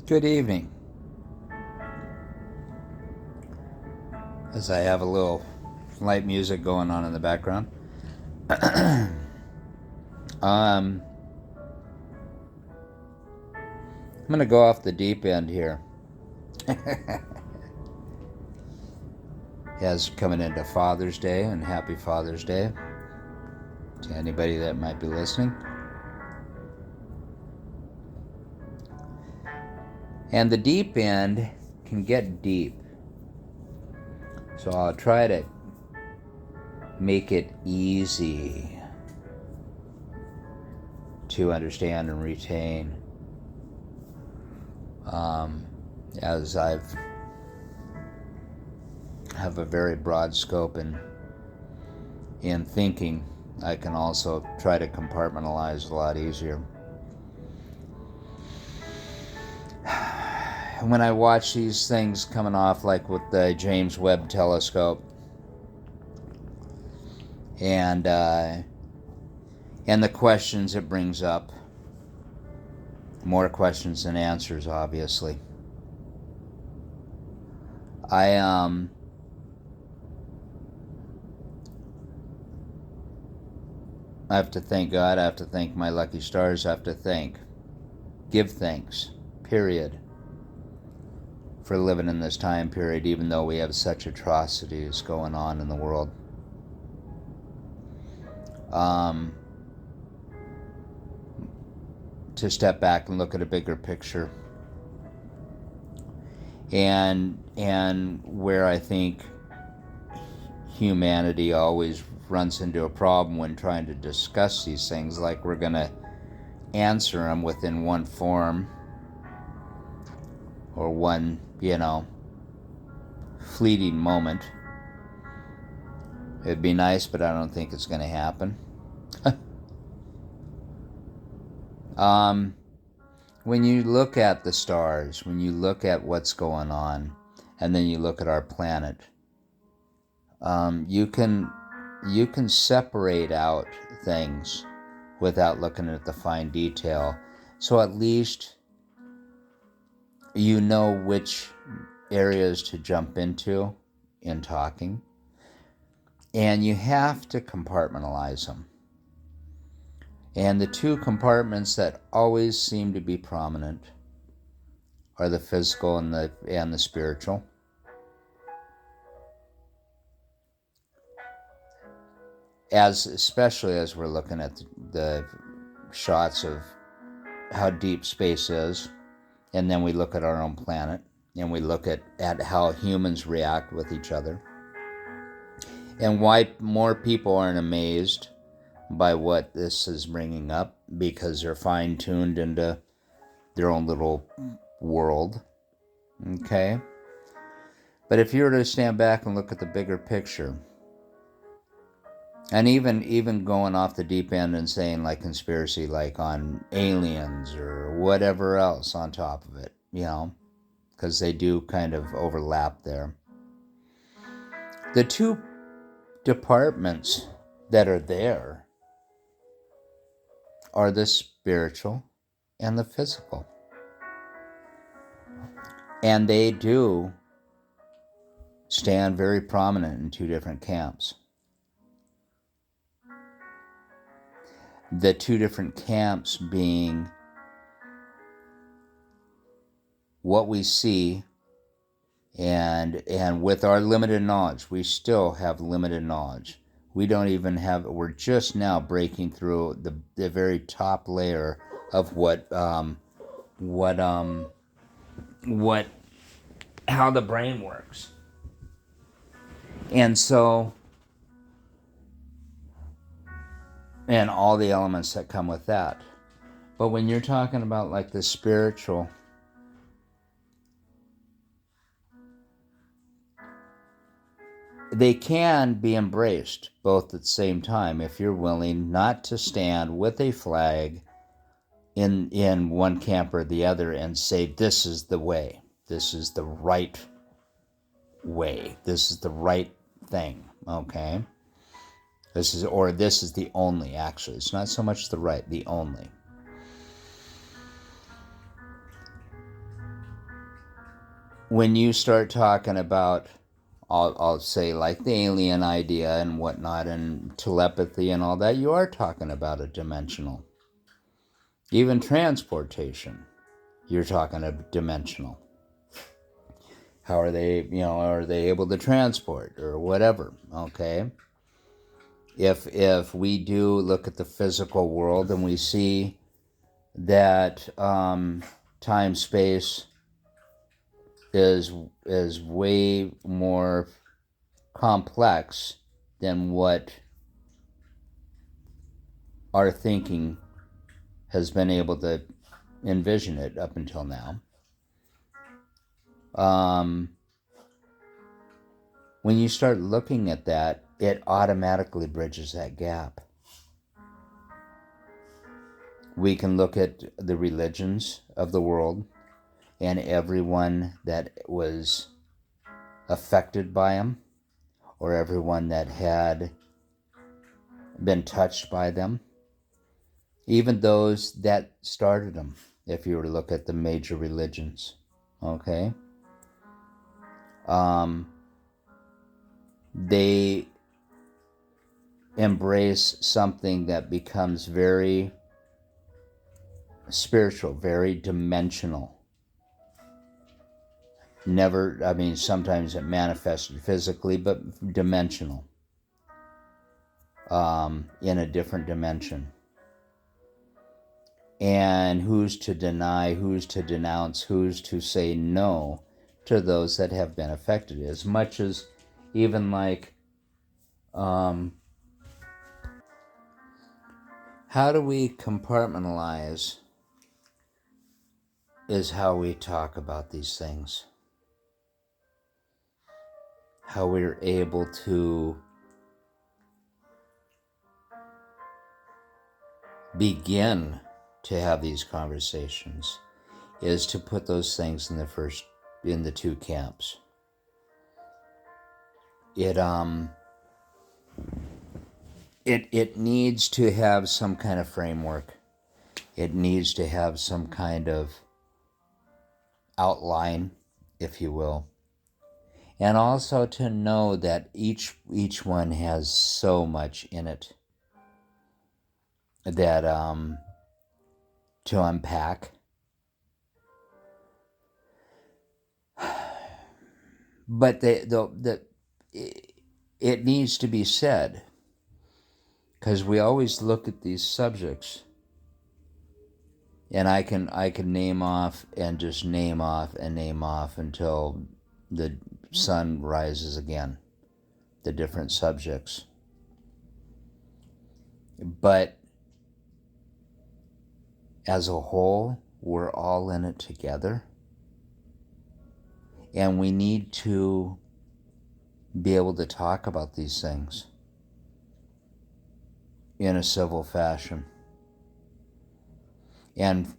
Good evening. As I have a little light music going on in the background. I'm going to go off the deep end here. As coming into Father's Day, and happy Father's Day to anybody that might be listening. And the deep end can get deep. So I'll try to make it easy to understand and retain. As I have a very broad scope in thinking, I can also try to compartmentalize a lot easier. When I watch these things coming off, like with the James Webb Telescope, and the questions it brings up, more questions than answers, obviously. I have to thank God. I have to thank my lucky stars. I have to give thanks, period, for living in this time period, even though we have such atrocities going on in the world. To step back and look at a bigger picture, and where I think humanity always runs into a problem when trying to discuss these things, like we're going to answer them within one form or one, fleeting moment. It'd be nice, but I don't think it's going to happen. When you look at the stars, when you look at what's going on, and then you look at our planet, you can separate out things without looking at the fine detail. So at least you know which areas to jump into in talking. And you have to compartmentalize them. And the two compartments that always seem to be prominent are the physical and the spiritual. Especially as we're looking at the shots of how deep space is, and then we look at our own planet, and we look at how humans react with each other, and why more people aren't amazed by what this is bringing up, because they're fine-tuned into their own little world. Okay? But if you were to stand back and look at the bigger picture, and even going off the deep end and saying like conspiracy, like on aliens or whatever else on top of it, because they do kind of overlap there. The two departments that are there are the spiritual and the physical. And they do stand very prominent in two different camps. The two different camps being what we see, and with our limited knowledge, we still have limited knowledge. We don't even have, we're just now breaking through the very top layer of how the brain works. And so, and all the elements that come with that. But when you're talking about like the spiritual, they can be embraced both at the same time if you're willing not to stand with a flag in one camp or the other and say, this is the way, this is the right way, this is the right thing, okay? This is the only, actually. It's not so much the right, the only. when you start talking about, I'll say, like the alien idea and whatnot, and telepathy and all that, you are talking about a dimensional. Even transportation, you're talking a dimensional. How are they able to transport or whatever? Okay. If we do look at the physical world and we see that time space is way more complex than what our thinking has been able to envision it up until now. When you start looking at that, it automatically bridges that gap. We can look at the religions of the world and everyone that was affected by them, or everyone that had been touched by them, even those that started them, if you were to look at the major religions. Okay? They embrace something that becomes very spiritual, very dimensional. Sometimes it manifested physically, but dimensional, in a different dimension. And who's to deny, who's to denounce, who's to say no to those that have been affected? As much as even like, how do we compartmentalize is how we talk about these things. How we're able to begin to have these conversations is to put those things in the two camps. It needs to have some kind of framework. It needs to have some kind of outline, if you will. And also to know that each one has so much in it that to unpack. But it needs to be said, because we always look at these subjects, and I can name off and just name off and name off until the sun rises again, the different subjects. But as a whole, we're all in it together. And we need to be able to talk about these things in a civil fashion. And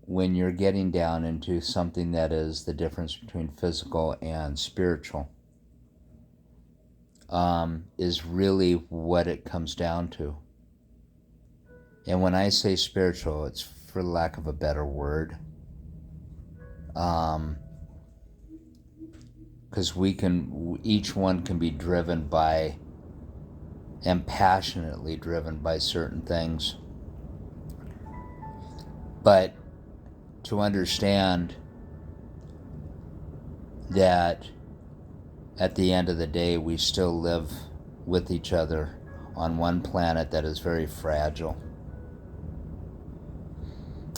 when you're getting down into something that is the difference between physical and spiritual, is really what it comes down to. And when I say spiritual, it's for lack of a better word. Because each one can be driven by, and passionately driven by certain things. But to understand that at the end of the day, we still live with each other on one planet that is very fragile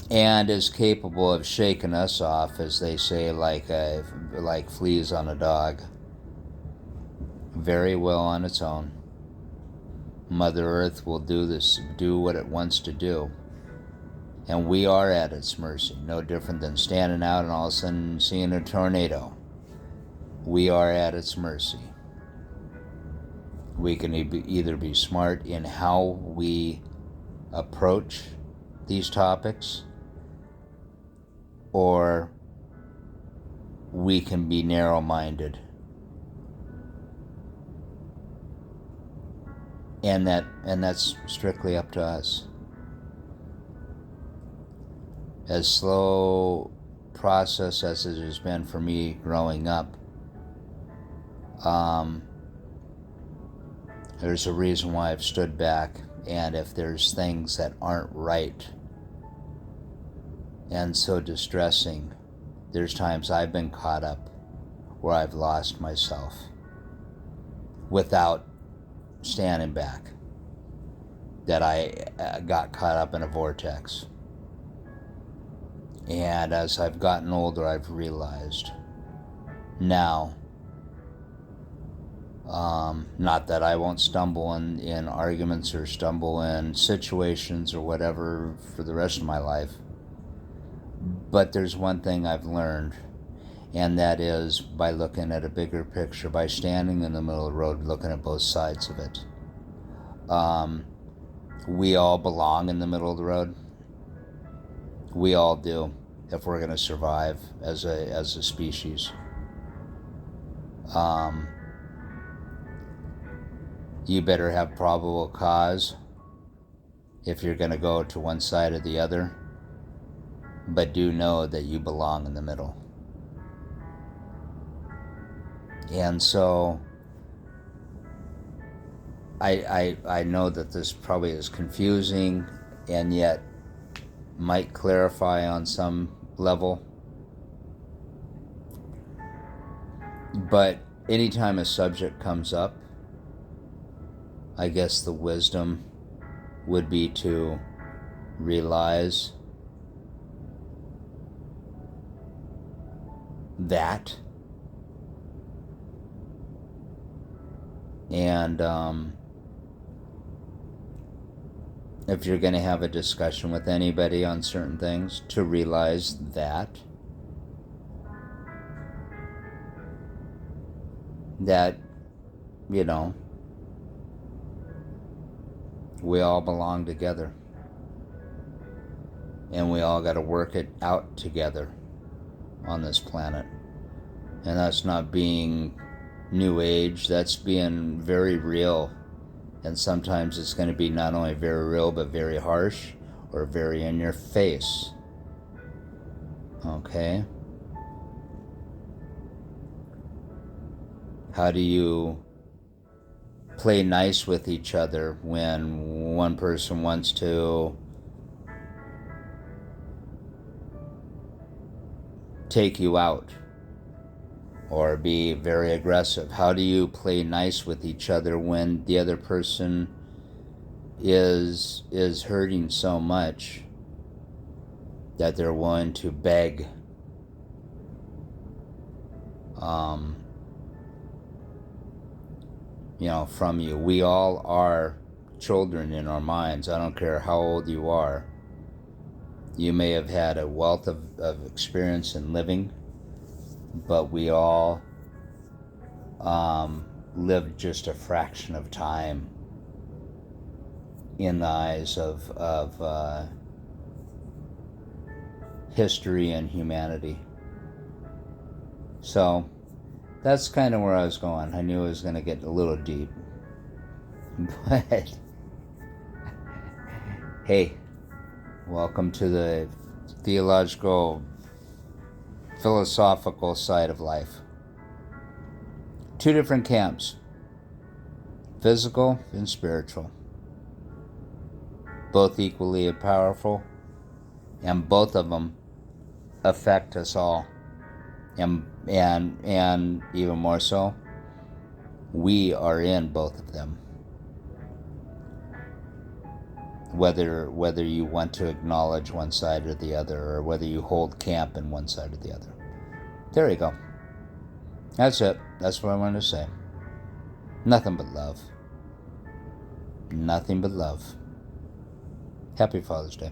and is capable of shaking us off, as they say, like fleas on a dog, very well on its own. Mother Earth will do what it wants to do. And we are at its mercy, no different than standing out and all of a sudden seeing a tornado. We are at its mercy. We can either be smart in how we approach these topics, or we can be narrow-minded. And that's strictly up to us. As slow process as it has been for me growing up, there's a reason why I've stood back. And if there's things that aren't right and so distressing, there's times I've been caught up where I've lost myself without standing back, that I got caught up in a vortex. And as I've gotten older, I've realized now, not that I won't stumble in arguments or stumble in situations or whatever for the rest of my life, but there's one thing I've learned, and that is by looking at a bigger picture, by standing in the middle of the road, looking at both sides of it. We all belong in the middle of the road. We all do, if we're going to survive as a species. You better have probable cause if you're going to go to one side or the other, but do know that you belong in the middle. And so I know that this probably is confusing and yet might clarify on some level. But anytime a subject comes up, I guess the wisdom would be to realize that, and if you're going to have a discussion with anybody on certain things, to realize that you know, we all belong together, and we all got to work it out together on this planet. And that's not being new age, that's being very real. And sometimes it's going to be not only very real, but very harsh or very in your face. Okay? How do you play nice with each other when one person wants to take you out or be very aggressive? How do you play nice with each other when the other person is hurting so much that they're willing to beg from you? We all are children in our minds. I don't care how old you are. You may have had a wealth of experience in living, but we all lived just a fraction of time in the eyes of history and humanity. So that's kind of where I was going. I knew it was going to get a little deep. But hey, welcome to the theological, philosophical side of life. Two different camps, physical and spiritual. Both equally powerful, and both of them affect us all. And even more so, we are in both of them. Whether you want to acknowledge one side or the other, or whether you hold camp in one side or the other. There you go. That's it. That's what I wanted to say. Nothing but love. Nothing but love. Happy Father's Day.